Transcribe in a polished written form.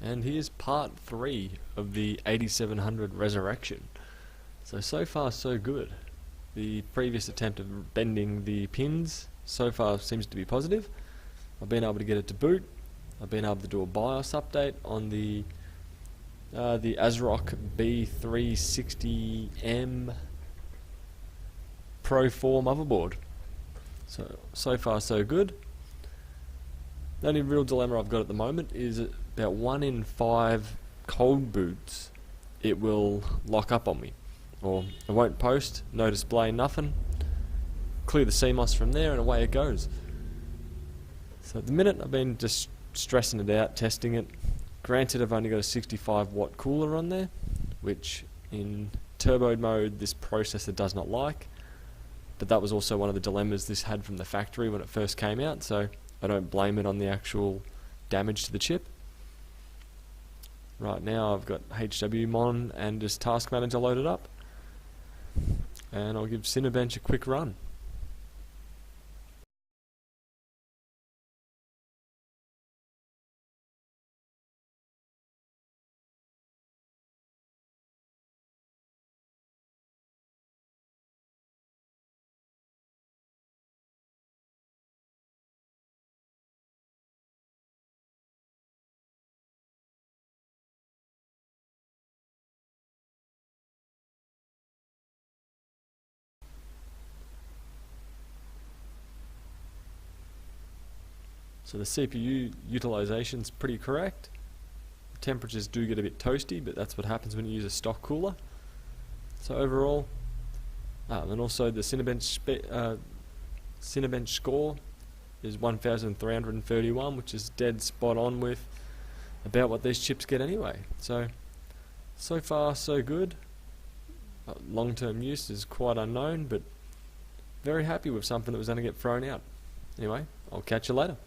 And here's part 3 of the 8700 resurrection. So far so good. The previous attempt of bending the pins so far seems to be positive. I've been able to get it to boot. I've been able to do a BIOS update on the ASRock B360M Pro 4 motherboard. So far so good. The only real dilemma I've got at the moment is about 1 in 5 cold boots it will lock up on me, or it won't post, no display, nothing. Clear the CMOS from there and away it goes. So at the minute I've been just stressing it out, testing it. Granted, I've only got a 65 watt cooler on there, which in turbo mode this processor does not like, but that was also one of the dilemmas this had from the factory when it first came out, so I don't blame it on the actual damage to the chip. Right now I've got HWMon and just Task Manager loaded up, and I'll give Cinebench a quick run. So the CPU utilization's pretty correct. The temperatures do get a bit toasty, but that's what happens when you use a stock cooler. So overall, and also the Cinebench score is 1331, which is dead spot on with about what these chips get anyway. So far so good. Long-term use is quite unknown, but very happy with something that was going to get thrown out. Anyway, I'll catch you later.